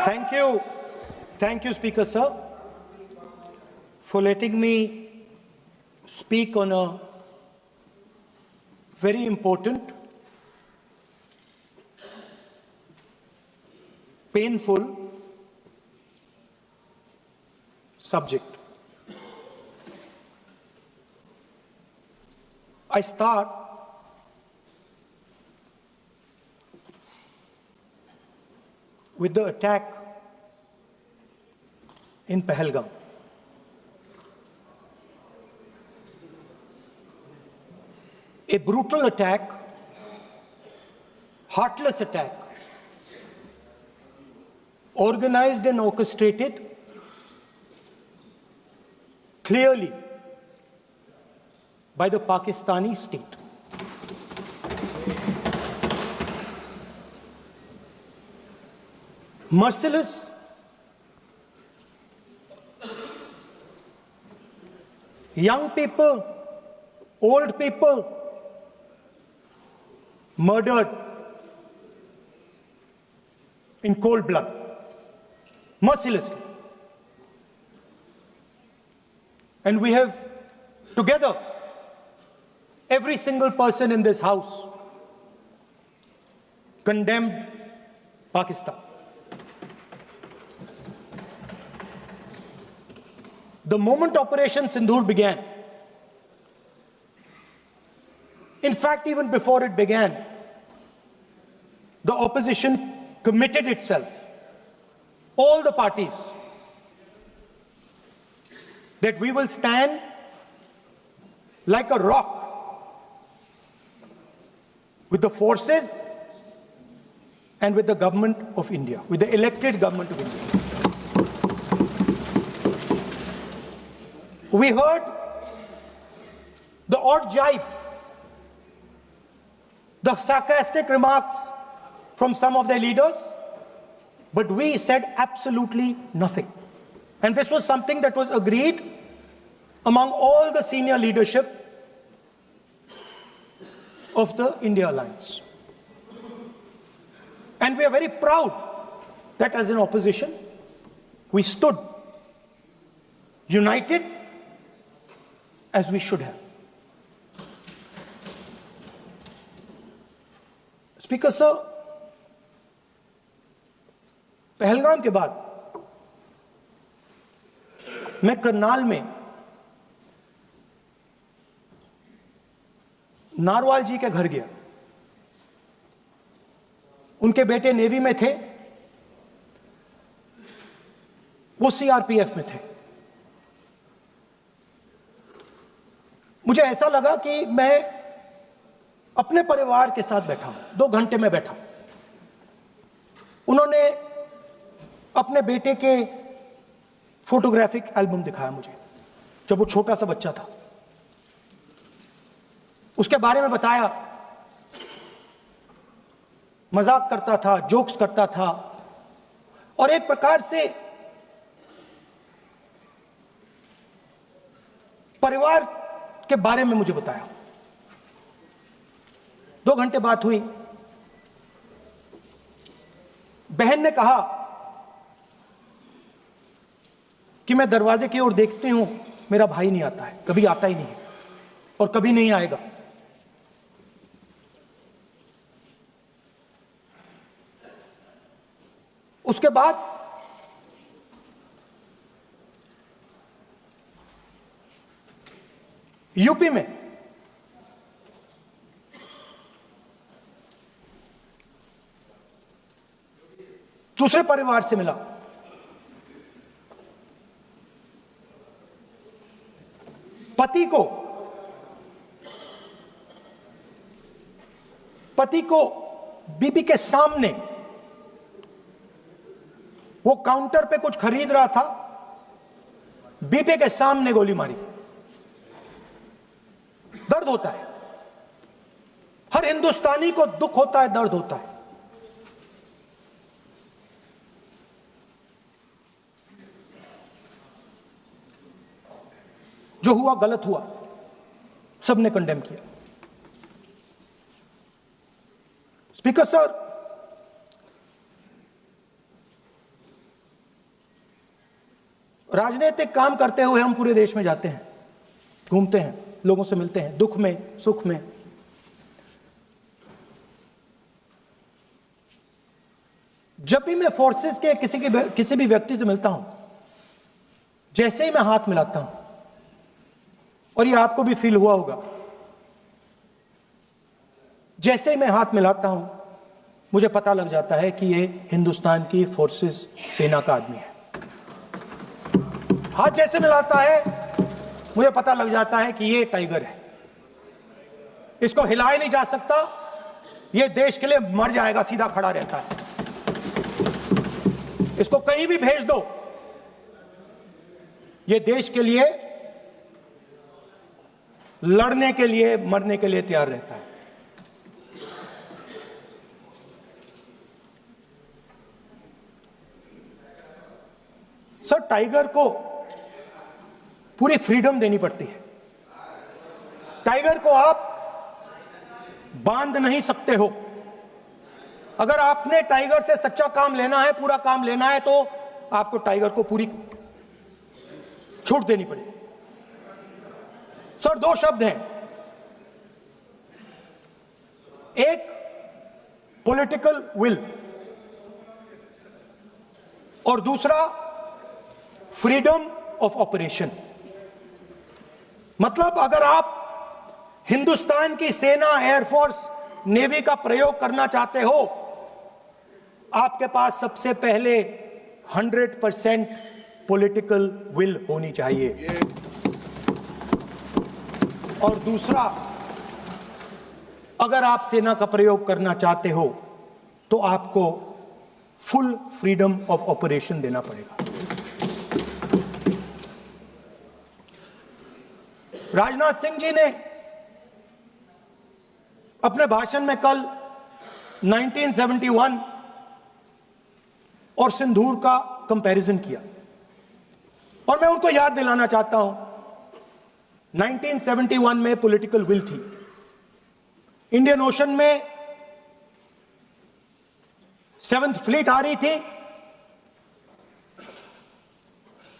Thank you. Thank you, Speaker Sir, for letting me speak on a very important, painful subject. I start with the attack in Pahalgam. A brutal attack, heartless attack, organized and orchestrated clearly by the Pakistani state. Merciless, young people, old people murdered in cold blood, mercilessly. And we have together, every single person in this house, condemned Pakistan. The moment Operation Sindoor began, in fact, even before it began, the opposition committed itself, all the parties, that we will stand like a rock with the forces and with the government of India, with the elected government of India. We heard the odd jibe, the sarcastic remarks from some of their leaders, but we said absolutely nothing. And this was something that was agreed among all the senior leadership of the India Alliance. And we are very proud that as an opposition, we stood united as we should have. Speaker Sir, Pahalgam के बाद मैं करनाल में narwhal जी के घर गया। उनके बेटे navy में थे, वो सीआरपीएफ में थे। मुझे ऐसा लगा कि मैं अपने परिवार के साथ बैठा हूं। 2 घंटे में बैठा। उन्होंने अपने बेटे के फोटोग्राफिक एल्बम दिखाया मुझे, जब वो छोटा सा बच्चा था। उसके बारे में बताया, मजाक करता था, जोक्स करता था, और एक प्रकार से परिवार के बारे में मुझे बताया। 2 घंटे बात हुई। बहन ने कहा कि मैं दरवाजे की ओर देखती हूं, मेरा भाई नहीं आता है, कभी आता ही नहीं है और कभी नहीं आएगा। उसके बाद यूपी में दूसरे परिवार से मिला। पति को बीबी के सामने, वो काउंटर पे कुछ खरीद रहा था, बीबी के सामने गोली मारी। दर्द होता है, हर हिंदुस्तानी को दुख होता है, दर्द होता है। जो हुआ गलत हुआ, सबने कंडेम किया। स्पीकर सर, राजनीतिक काम करते हुए हम पूरे देश में जाते हैं, घूमते हैं, लोगों से मिलते हैं, दुख में, सुख में। जब भी मैं फोर्सेस के किसी भी व्यक्ति से मिलता हूं, जैसे ही मैं हाथ मिलाता हूं, और ये आपको भी फील हुआ होगा, जैसे ही मैं हाथ मिलाता हूं मुझे पता लग जाता है कि ये हिंदुस्तान की फोर्सेस सेना का आदमी है। हाथ जैसे मिलाता है मुझे पता लग जाता है कि ये टाइगर है, इसको हिलाया नहीं जा सकता, ये देश के लिए मर जाएगा, सीधा खड़ा रहता है, इसको कहीं भी भेज दो, ये देश के लिए लड़ने के लिए, मरने के लिए तैयार रहता है। सर, टाइगर को पूरी फ्रीडम देनी पड़ती है। टाइगर को आप बांध नहीं सकते हो। अगर आपने टाइगर से सच्चा काम लेना है, पूरा काम लेना है, तो आपको टाइगर को पूरी छूट देनी पड़ेगी। सर, दो शब्द हैं, एक पॉलिटिकल विल और दूसरा फ्रीडम ऑफ ऑपरेशन। मतलब अगर आप हिंदुस्तान की सेना, एयरफोर्स, नेवी का प्रयोग करना चाहते हो, आपके पास सबसे पहले 100% पॉलिटिकल विल होनी चाहिए, और दूसरा, अगर आप सेना का प्रयोग करना चाहते हो तो आपको फुल फ्रीडम ऑफ ऑपरेशन देना पड़ेगा। राजनाथ सिंह जी ने अपने भाषण में कल 1971 और सिंदूर का कंपैरिजन किया, और मैं उनको याद दिलाना चाहता हूं, 1971 में पॉलिटिकल विल थी, इंडियन ओशन में 7th फ्लीट आ रही थी,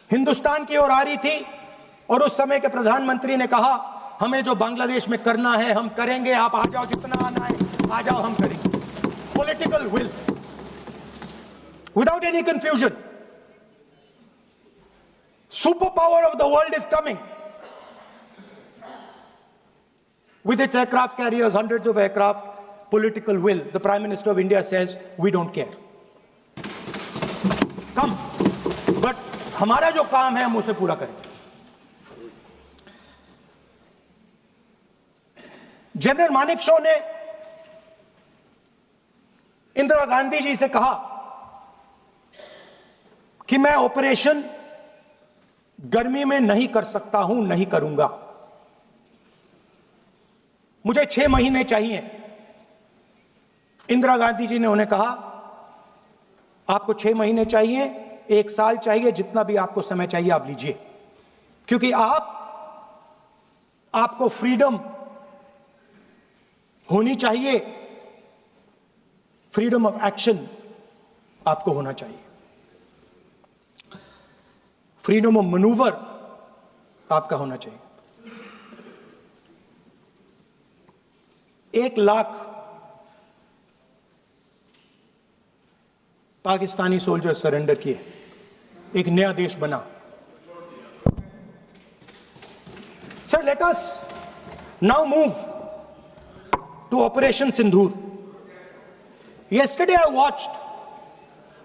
हिंदुस्तान की ओर आ रही थी, और उस समय के प्रधानमंत्री ने कहा, हमें जो बांग्लादेश में करना है हम करेंगे, आप आ जाओ, जितना आना है आ जाओ, हम करेंगे। Political will, without any confusion. Super power of the world is coming with its aircraft carriers, hundreds of aircraft, political will. The Prime Minister of India says, we don't care. Come. But हमारा जो काम है हम उसे पूरा करेंगे। General Manekshaw ने इंदिरा गांधी जी से कहा कि मैं ऑपरेशन गर्मी में नहीं कर सकता हूं, नहीं करूंगा, मुझे 6 महीने चाहिए। इंदिरा गांधी जी ने उन्हें कहा, आपको 6 महीने चाहिए, 1 साल चाहिए, जितना भी आपको समय चाहिए आप लीजिए, क्योंकि आपको फ्रीडम होनी चाहिए, फ्रीडम ऑफ एक्शन आपको होना चाहिए, फ्रीडम ऑफ मैनूवर आपका होना चाहिए। 1 लाख पाकिस्तानी सोल्जर सरेंडर किए, एक नया देश बना। Sir, let us now move to Operation Sindoor. Yesterday I watched,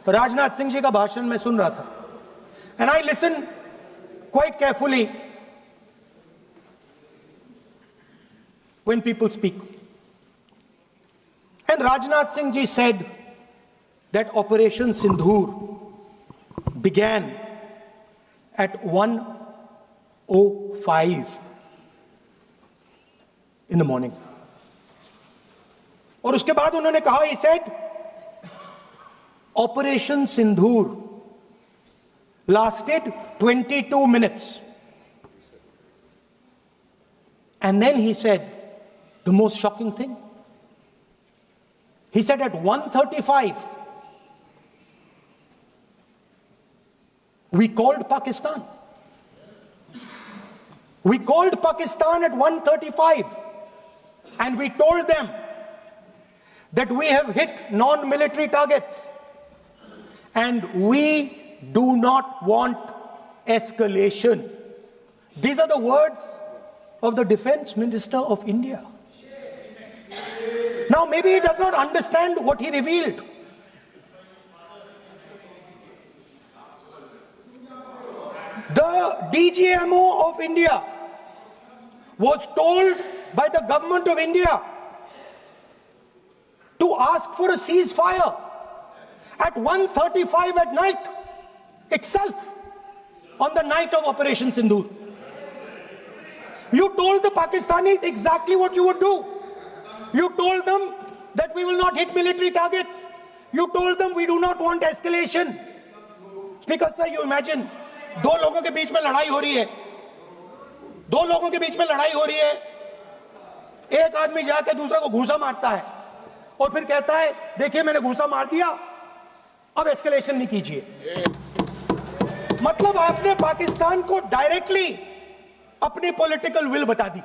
Rajnath Singh ji का भाषण मैं सुन रहा था, and I listen quite carefully when people speak. And Rajnath Singh ji said that Operation Sindoor began at 1:05 in the morning. और उसके बाद उन्होंने कहा, he said, Operation Sindoor lasted 22 minutes. And then he said the most shocking thing. He said at 1:35, We called Pakistan. We called Pakistan at 1:35 and we told them that we have hit non-military targets and we do not want escalation. These are the words of the Defense Minister of India. Now, maybe he does not understand what he revealed. The DGMO of India was told by the government of India to ask for a ceasefire at 1:35 at night itself, on the night of Operation Sindoor. You told the Pakistanis exactly what you would do. You told them that we will not hit military targets. You told them we do not want escalation. Speaker sir, you imagine, दो लोगों के बीच में लड़ाई हो रही है, दो लोगों के बीच में लड़ाई हो रही है, एक आदमी जाके दूसरे को घूंसा मारता है और फिर कहता है देखिए मैंने घूंसा मार दिया, अब एस्केलेशन नहीं कीजिए। मतलब आपने पाकिस्तान को डायरेक्टली अपनी पॉलिटिकल विल बता दी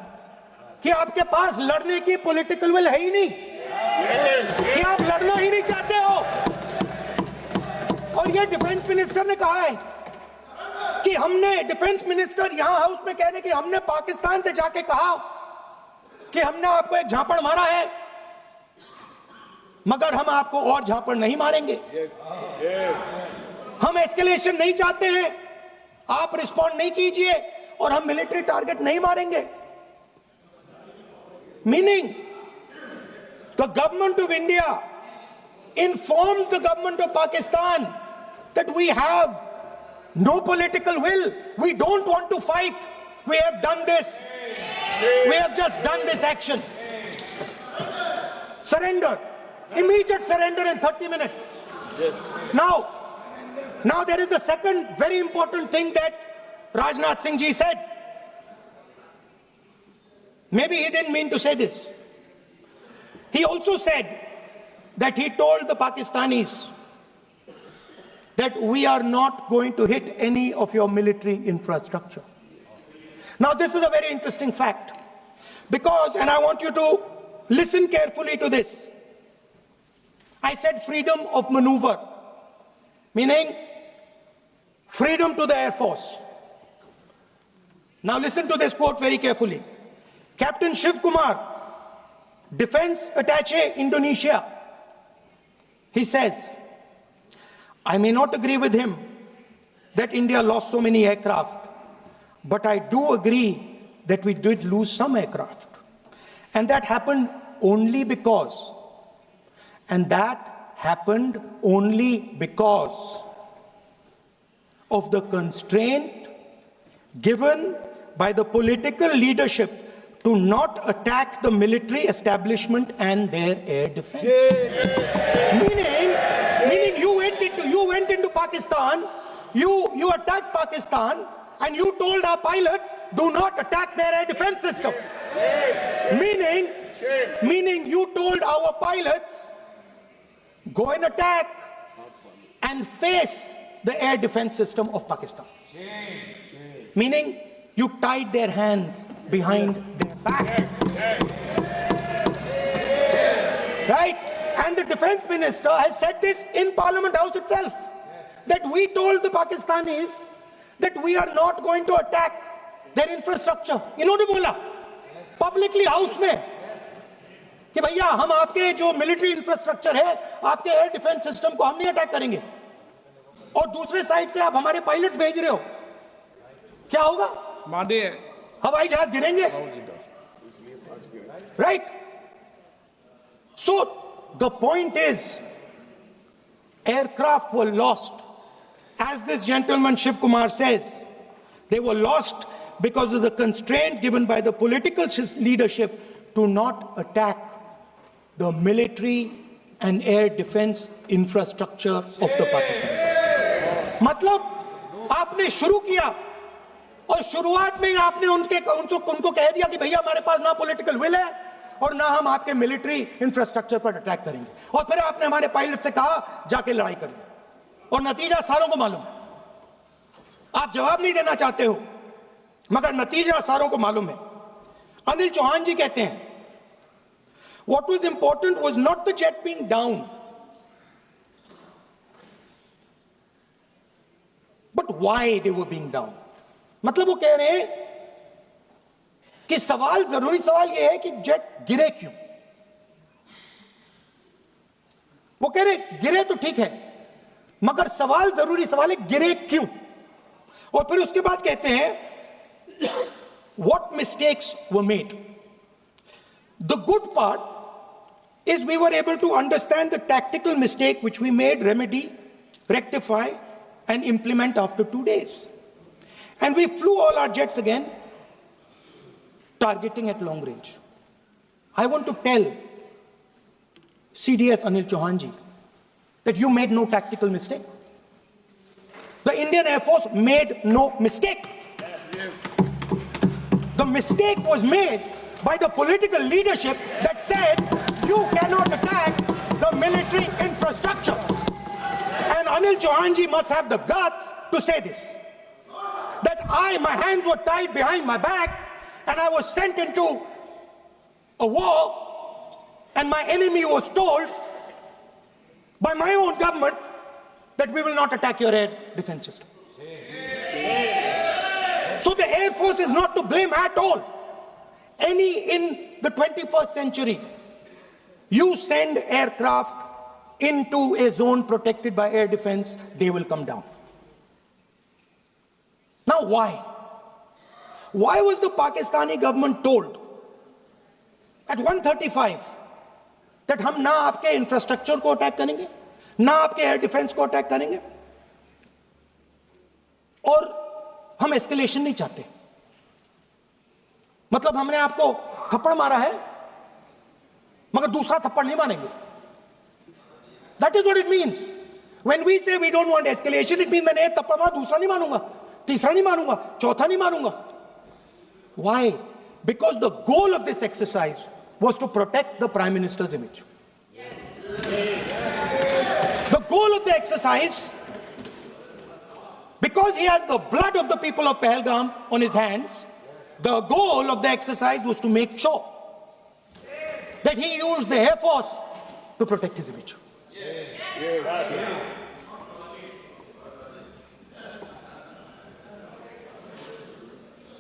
कि आपके पास लड़ने की पॉलिटिकल विल है ही नहीं, कि आप लड़ना ही नहीं चाहते हो। और ये डिफेंस मिनिस्टर ने कहा है कि हमने, डिफेंस मिनिस्टर यहां हाउस में कह रहे कि हमने पाकिस्तान से जाके कहा कि हमने आपको एक झापड़ मारा है मगर हम आपको और झापड़ नहीं मारेंगे। हम एस्केलेशन नहीं चाहते हैं, आप रिस्पॉन्ड नहीं कीजिए और हम मिलिट्री टारगेट नहीं मारेंगे। Meaning the government of India informed the government of Pakistan that we have no political will, we don't want to fight, we have done this, we have just done this action. Surrender, immediate surrender in 30 minutes. Now there is a second very important thing that Rajnath Singh ji said. Maybe he didn't mean to say this. He also said that he told the Pakistanis that we are not going to hit any of your military infrastructure. Now this is a very interesting fact because, and I want you to listen carefully to this, I said freedom of maneuver, meaning freedom to the Air Force. Now listen to this quote very carefully. Captain Shiv Kumar, Defense Attaché Indonesia, he says, I may not agree with him that India lost so many aircraft, but I do agree that we did lose some aircraft. And that happened only because, of the constraint given by the political leadership to not attack the military establishment and their air defense. Meaning you went into Pakistan, you attacked Pakistan, and you told our pilots, do not attack their air defense system. Meaning you told our pilots, go and attack and face the air defense system of Pakistan. Meaning you tied their hands behind their back. Right? And the defense minister has said this in Parliament House itself, that we told the Pakistanis that we are not going to attack their infrastructure. इन्होंने बोला publicly house में कि भैया हम आपके जो military infrastructure है, आपके air defense system को हम नहीं attack करेंगे, और दूसरे साइड से आप हमारे पायलट भेज रहे हो, क्या होगा? हवाई जहाज गिरेंगे, right? So the point is, aircraft were lost. As this gentleman Shiv Kumar says, they were lost because of the constraint given by the political leadership to not attack the military and air defense infrastructure of the Pakistan. मतलब आपने शुरू किया और शुरुआत में आपने उनको कह दिया कि भैया हमारे पास ना पॉलिटिकल विल है और ना हम आपके मिलिट्री इंफ्रास्ट्रक्चर पर अटैक करेंगे, और फिर आपने हमारे पायलट से कहा जाके लड़ाई करिए, और नतीजा सारों को मालूम है। आप जवाब नहीं देना चाहते हो, मगर नतीजा सारों को मालूम है। अनिल चौहान जी कहते हैं, what was important was not the jet being down, but why they were being down. मतलब वो कह रहे हैं कि सवाल, जरूरी सवाल ये है कि जेट गिरे क्यों। वो कह रहे गिरे तो ठीक है, मगर सवाल, जरूरी सवाल है गिरे क्यों। और फिर उसके बाद कहते हैं what mistakes were made. The good part is we were able to understand the tactical mistake which we made, remedy, rectify and implement after 2 days. And we flew all our jets again, targeting at long range. I want to tell CDS Anil Chauhan ji that you made no tactical mistake. The Indian Air Force made no mistake. The mistake was made by the political leadership that said you cannot attack the military infrastructure. And Anil Chauhan ji must have the guts to say this. That my hands were tied behind my back and I was sent into a war and my enemy was told by my own government that we will not attack your air defense system. So the Air Force is not to blame at all. In the 21st century, you send aircraft into a zone protected by air defense, they will come down. Now why? Why was the Pakistani government told at 1:35 that हम ना आपके infrastructure को attack करेंगे, ना आपके air defence को attack करेंगे, और हम एस्केलेशन नहीं चाहते? मतलब हमने आपको थप्पड़ मारा है मगर दूसरा थप्पड़ नहीं मारेंगे. That is what it means. When we say we don't want escalation, it means मैंने एक थप्पड़ मारा, दूसरा नहीं मारूंगा, तीसरा नहीं मारूंगा, चौथा नहीं मारूंगा. Why? Because the goal of this exercise was to protect the Prime Minister's image. The goal of the exercise, because he has the blood of the people of Pahalgam on his hands, the goal of the exercise was to make sure that he used the Air Force to protect his image.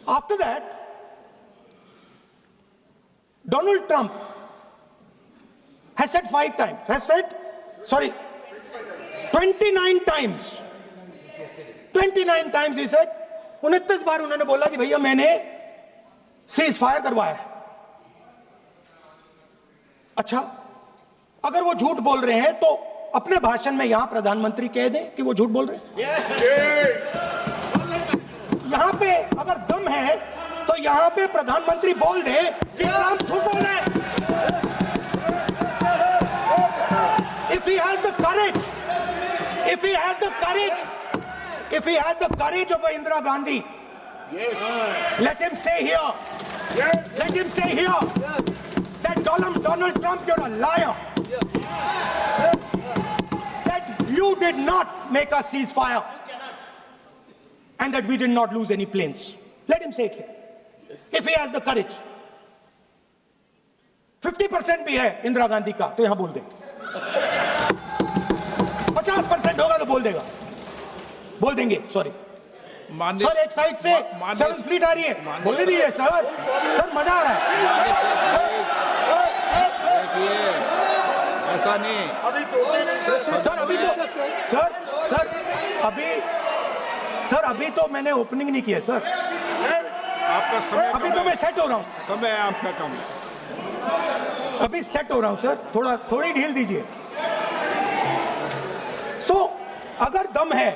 After that, Donald Trump has said 29 times. 29 times he said, 29 बार उन्होंने बोला कि भैया मैंने cease fire करवाया है. अच्छा, अगर वो झूठ बोल रहे हैं तो अपने भाषण में यहां प्रधानमंत्री कह दें कि वो झूठ बोल रहे हैं. यहां पे अगर दम है तो यहां पे प्रधानमंत्री बोल दे कि ट्रंप झूठ बोल रहे हैं. If he has the courage, if he has the courage of Indira Gandhi, let him say here, that Donald Trump, you're a liar. That you did not make us cease fire and that we did not lose any planes. Let him say it here. If he has the courage. 50% भी है इंदिरा गांधी का तो यहां बोल दे. 50% होगा तो बोल देगा, बोल देंगे. सॉरी सर, एक साइड से 7th फ्लीट आ रही है, बोल दीजिए सर. सर मजा आ रहा है. ऐसा नहीं सर. अभी तो मैंने ओपनिंग नहीं किया सर. आपका समय, अभी तो मैं सेट हो रहा हूँ. समय आपका कम, अभी सेट हो रहा हूं सर. थोड़ी ढील दीजिए. अगर दम है,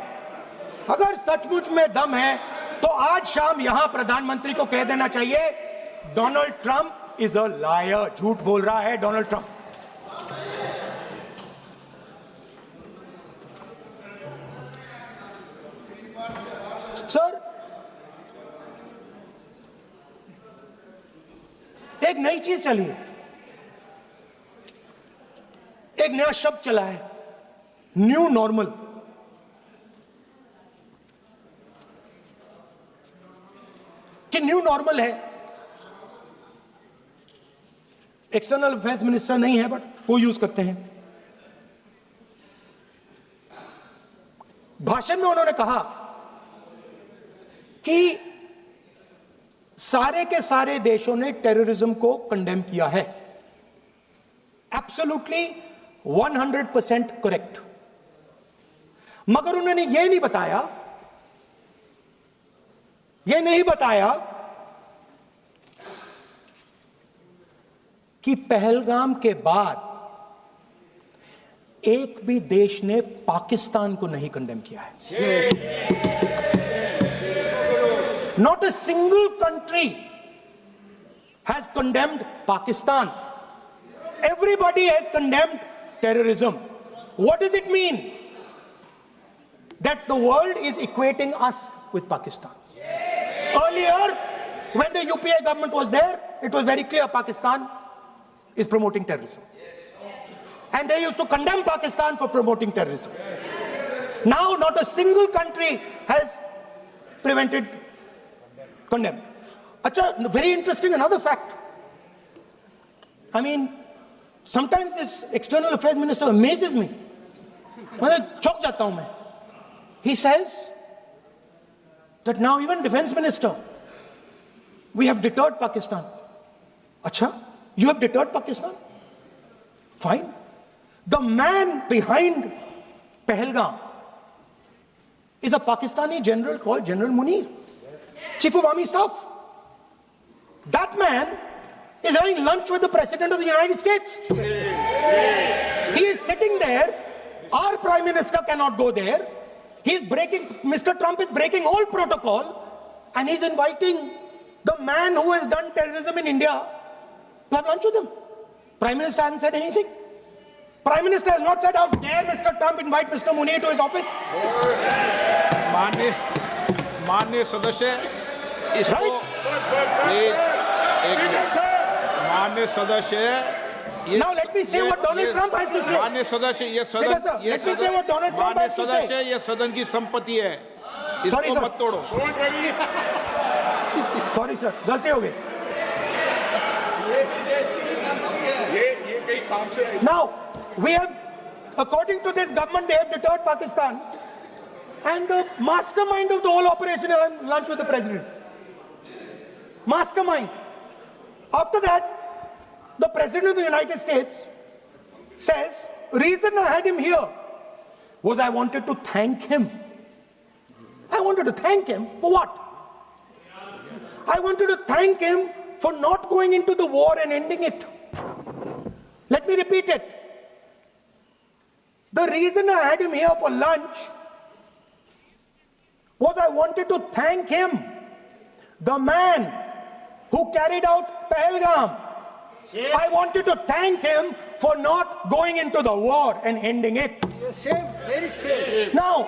अगर सचमुच में दम है तो आज शाम यहां प्रधानमंत्री को कह देना चाहिए Donald Trump is a liar. झूठ बोल रहा है डोनाल्ड ट्रंप. सर, एक नई चीज चली है, एक नया शब्द चला है, न्यू नॉर्मल. कि न्यू नॉर्मल है। एक्सटर्नल अफेयर्स मिनिस्टर नहीं है, बट वो यूज करते हैं। भाषण में उन्होंने कहा कि सारे के सारे देशों ने टेररिज्म को कंडेम किया है। Absolutely 100% correct. मगर उन्होंने यह नहीं बताया कि पहलगाम के बाद एक भी देश ने पाकिस्तान को नहीं कंडेम किया है। Not a single country has condemned Pakistan. Everybody has condemned terrorism. What does it mean? That the world is equating us with Pakistan. Earlier, when the UPA government was there, it was very clear Pakistan is promoting terrorism. And they used to condemn Pakistan for promoting terrorism. Now, not a single country has condemned. Acha, very interesting, another fact. I mean, sometimes this external affairs minister amazes me. He says that now even defense minister, we have deterred Pakistan. Acha, you have deterred Pakistan? Fine. The man behind Pahalgam is a Pakistani general called General Munir, Chief of Army Staff. That man is having lunch with the President of the United States. He is sitting there. Our Prime Minister cannot go there. Mr. Trump is breaking all protocol, and he's inviting the man who has done terrorism in India to have lunch with him. Prime Minister hasn't said anything. Prime Minister has not said, how dare Mr. Trump invite Mr. Munir to his office? माननीय सदस्य, इसको माननीय सदस्य, now let me say what Donald Trump has to say. माननीय सदस्य, let me say what Donald Trump has to say. ये सदन की संपत्ति है, इसको मत तोड़ो। Sorry sir, गलती हो गई। Now, we have, according to this government, they have deterred Pakistan, and the mastermind of the whole operation had lunch with the president. Mastermind. After that, the President of the United States says, reason I had him here was I wanted to thank him. I wanted to thank him for what? I wanted to thank him for not going into the war and ending it. Let me repeat it. The reason I had him here for lunch was I wanted to thank him, the man who carried out Pahalgam. I wanted to thank him for not going into the war and ending it. Shame, very shame. Now,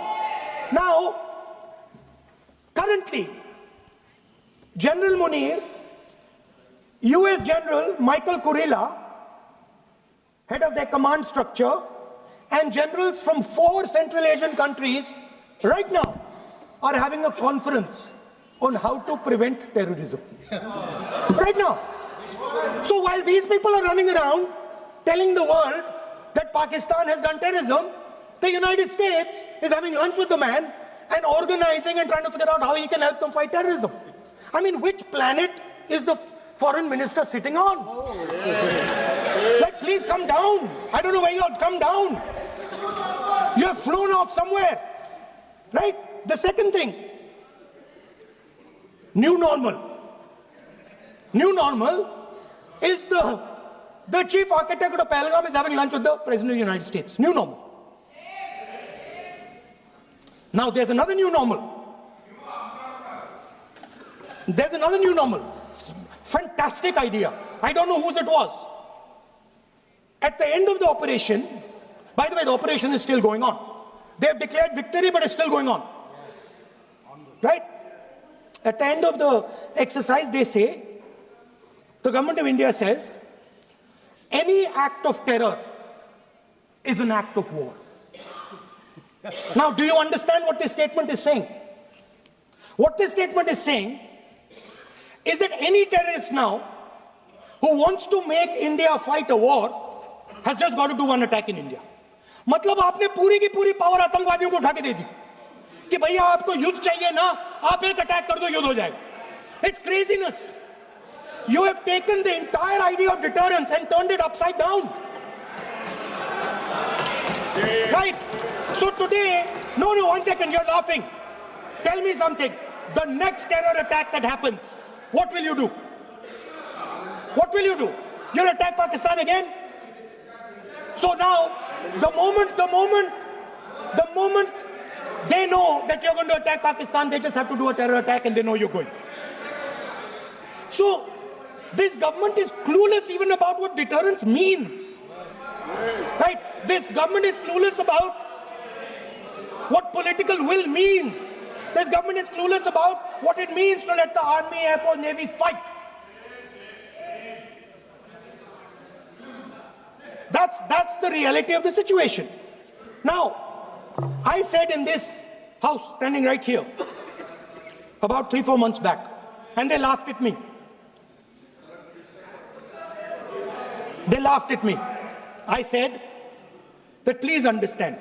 currently, General Munir, US General Michael Kurilla, head of their command structure, and generals from 4 Central Asian countries right now are having a conference on how to prevent terrorism. Right now. So while these people are running around telling the world that Pakistan has done terrorism, the United States is having lunch with the man and organizing and trying to figure out how he can help them fight terrorism. I mean, which planet is the foreign minister sitting on? Like, please come down. I don't know where you are. Come down. You have flown off somewhere. Right? The second thing, new normal. New normal is the chief architect of the Pahalgam is having lunch with the President of the United States. New normal. Now there's another new normal. There's another new normal. Fantastic idea. I don't know whose it was. At the end of the operation, by the way, the operation is still going on. They have declared victory, but it's still going on. Right? At the end of the exercise, they say, the government of India says, any act of terror is an act of war. Now, do you understand what this statement is saying? What this statement is saying is that any terrorist now who wants to make India fight a war has just got to do one attack in India. मतलब आपने पूरी की पूरी power आतंकवादियों को उठा के दे दी कि भैया आपको युद्ध चाहिए ना, आप एक अटैक कर दो, युद्ध हो जाएगा. It's craziness. You have taken the entire idea of deterrence and turned it upside down. Right? So today, no, one second, you're laughing. Tell me something. The next terror attack that happens, what will you do? What will you do? You'll attack Pakistan again? So now, the moment they know that you're going to attack Pakistan, they just have to do a terror attack and they know you're going. So, this government is clueless even about what deterrence means. Right? This government is clueless about what political will means. This government is clueless about what it means to let the Army, Air Force, Navy fight. That's the reality of the situation. Now, I said in this house, standing right here, about 3-4 months back, and they laughed at me. They laughed at me. I said that please understand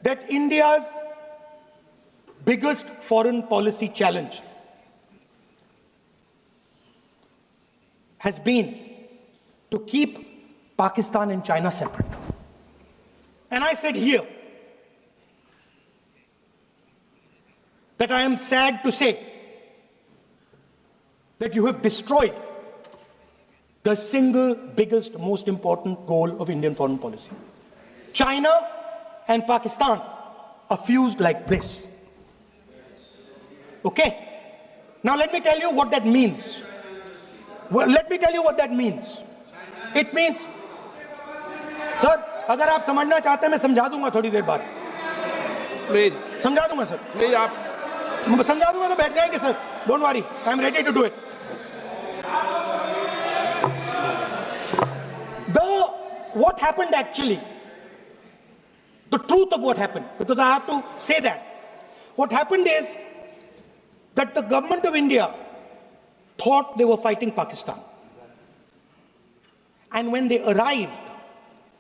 that India's biggest foreign policy challenge has been to keep Pakistan and China separate. And I said here that I am sad to say that you have destroyed the single biggest, most important goal of Indian foreign policy. China and Pakistan are fused like this. Okay? Now let me tell you what that means. Well, let me tell you what that means. It means, sir, अगर आप समझना चाहते हैं मैं समझा दूंगा थोड़ी देर बाद. प्लीज समझा दूंगा सर. प्लीज आप समझा दूंगा तो बैठ जाएंगे sir. Don't worry, I am ready to do it. What happened actually, the truth of what happened, because I have to say that. What happened is that the government of India thought they were fighting Pakistan. And when they arrived,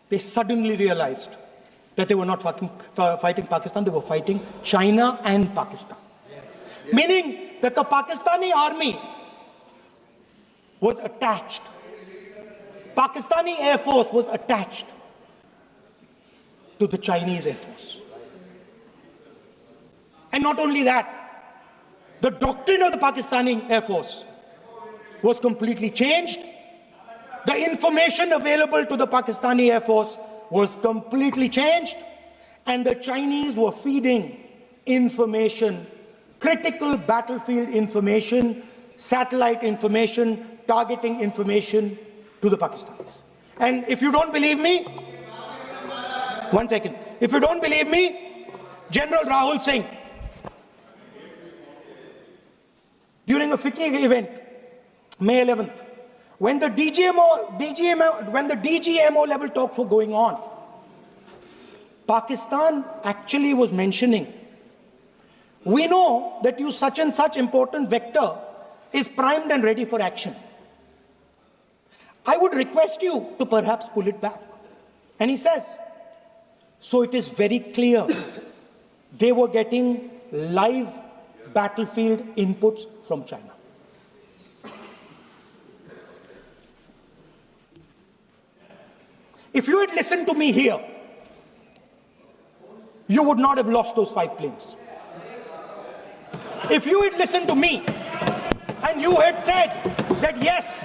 they suddenly realized that they were not fighting Pakistan, they were fighting China and Pakistan. Meaning that the Pakistani army was attached. Pakistani Air Force was attached to the Chinese Air Force. And not only that, the doctrine of the Pakistani Air Force was completely changed. The information available to the Pakistani Air Force was completely changed. And the Chinese were feeding information, critical battlefield information, satellite information, targeting information to the Pakistanis. And if you don't believe me, one second. If you don't believe me, General Rahul Singh, during a FICCI event, May 11th, when the DGMO level talks were going on, Pakistan actually was mentioning, we know that you such and such important vector is primed and ready for action. I would request you to perhaps pull it back. And he says, so it is very clear they were getting live battlefield inputs from China. If you had listened to me here, you would not have lost those 5 planes. If you had listened to me and you had said that yes,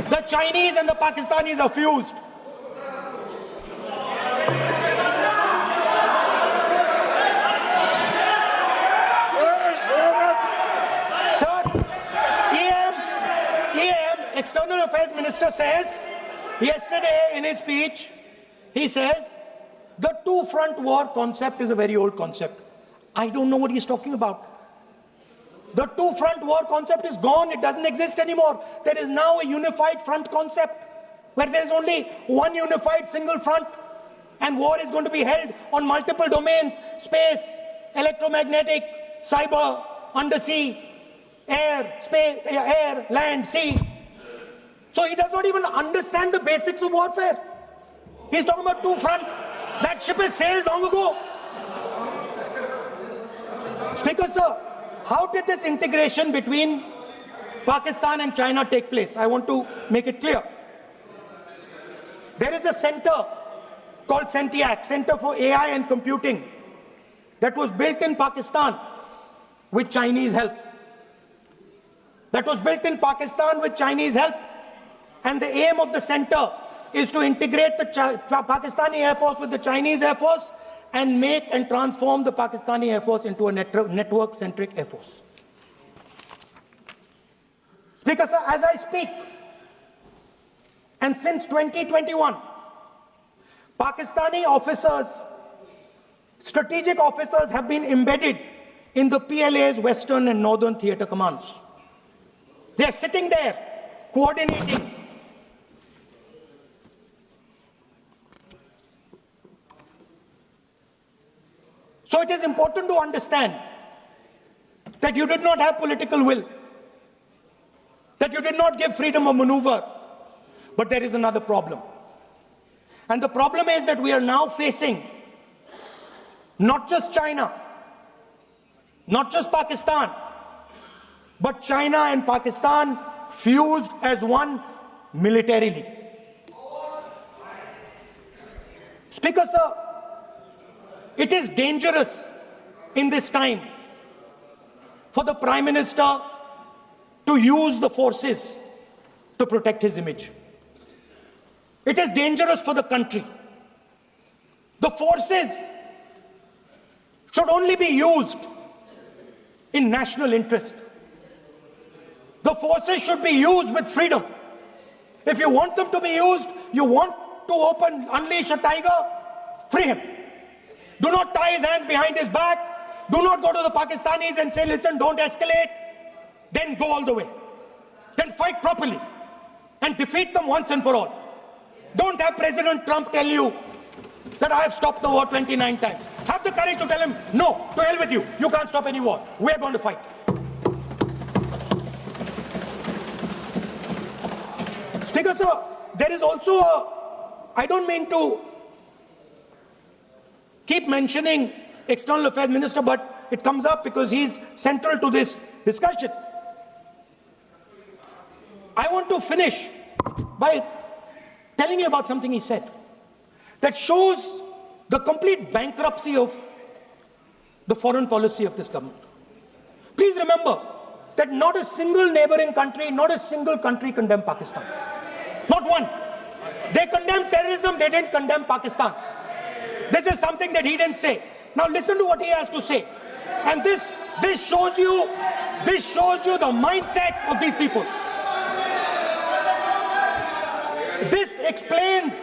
the Chinese and the Pakistanis are fused, sir, EM, External Affairs Minister says, yesterday in his speech, he says, the two-front war concept is a very old concept. I don't know what he's talking about. The two-front war concept is gone. It doesn't exist anymore. There is now a unified front concept where there is only one unified single front, and war is going to be held on multiple domains: space, electromagnetic, cyber, undersea, air, space, air, land, sea. So he does not even understand the basics of warfare. He's talking about two front. That ship has sailed long ago. Speaker, sir, how did this integration between Pakistan and China take place? I want to make it clear. There is a center called CENTIAC, Center for AI and Computing, that was built in Pakistan with Chinese help. That was built in Pakistan with Chinese help. And the aim of the center is to integrate the Pakistani Air Force with the Chinese Air Force and make and transform the Pakistani Air Force into a network-centric Air Force. Speaker, sir, as I speak, and since 2021, Pakistani officers, strategic officers have been embedded in the PLA's Western and Northern Theatre Commands. They are sitting there, coordinating. So it is important to understand that you did not have political will, that you did not give freedom of maneuver. But there is another problem. And the problem is that we are now facing not just China, not just Pakistan, but China and Pakistan fused as one militarily. Speaker, sir, it is dangerous in this time for the Prime Minister to use the forces to protect his image. It is dangerous for the country. The forces should only be used in national interest. The forces should be used with freedom. If you want them to be used, you want to unleash a tiger, free him. Do not tie his hands behind his back. Do not go to the Pakistanis and say, listen, don't escalate. Then go all the way. Then fight properly and defeat them once and for all. Don't have President Trump tell you that I have stopped the war 29 times. Have the courage to tell him, no, to hell with you. You can't stop any war. We're going to fight. Speaker, sir, there is also I don't mean to keep mentioning External Affairs Minister, but it comes up because he's central to this discussion. I want to finish by telling you about something he said that shows the complete bankruptcy of the foreign policy of this government. Please remember that not a single neighboring country, not a single country condemned Pakistan. Not one. They condemned terrorism, they didn't condemn Pakistan. This is something that he didn't say. Now listen to what he has to say. And this shows you the mindset of these people. This explains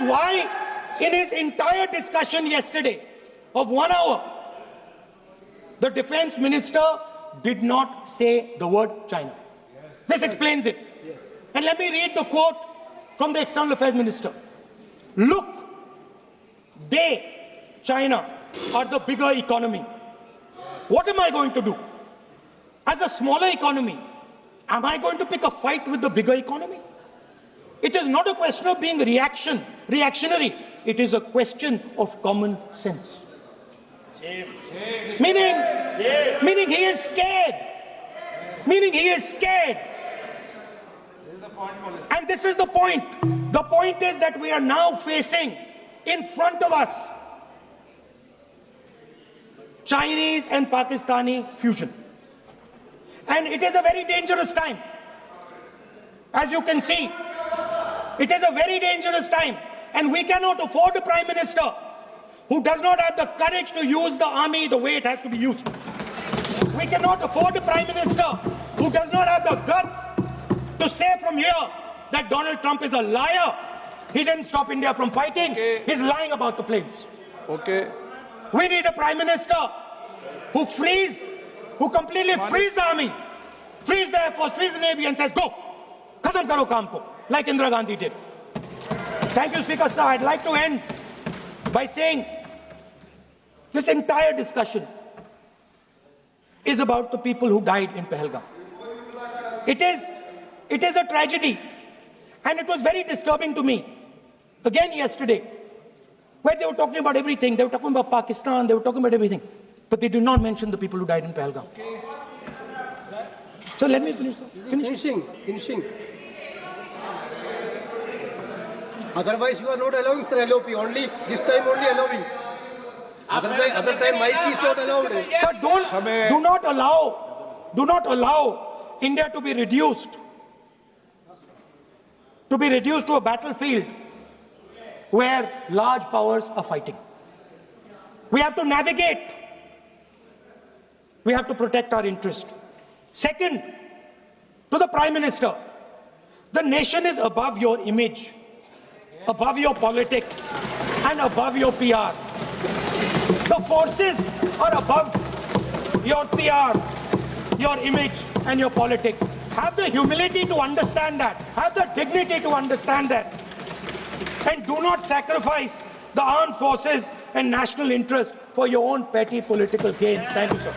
why in his entire discussion yesterday of 1 hour, the defense minister did not say the word China. This explains it. And let me read the quote from the External Affairs Minister. Look, China, are the bigger economy. What am I going to do? As a smaller economy, am I going to pick a fight with the bigger economy? It is not a question of being reactionary. It is a question of common sense. Meaning he is scared. And this is the point. The point is that we are now facing in front of us Chinese and Pakistani fusion. And it is a very dangerous time. As you can see, it is a very dangerous time. And we cannot afford a Prime Minister who does not have the courage to use the army the way it has to be used. We cannot afford a Prime Minister who does not have the guts to say from here that Donald Trump is a liar. He didn't stop India from fighting. Okay. He's lying about the planes. Okay. We need a Prime Minister who completely frees the army, frees the Air Force, frees the Navy and says, go, khatam karo kaam ko, like Indira Gandhi did. Thank you, Speaker, sir. I'd like to end by saying This entire discussion is about the people who died in Pahalgam. It is a tragedy, and it was very disturbing to me, again yesterday, where they were talking about everything. They were talking about Pakistan, they were talking about everything, but they did not mention the people who died in Pahalgam. So let me finish. Finishing. Otherwise, you are not allowing, sir, LOP. Only this time, only allowing. Other time, mic is not allowed. Sir, do not allow India to be reduced to a battlefield where large powers are fighting. We have to navigate. We have to protect our interest. Second, to the Prime Minister, the nation is above your image, above your politics, and above your PR. The forces are above your PR, your image, and your politics. Have the humility to understand that. Have the dignity to understand that. And do not sacrifice the armed forces and national interest for your own petty political gains. Thank you, sir.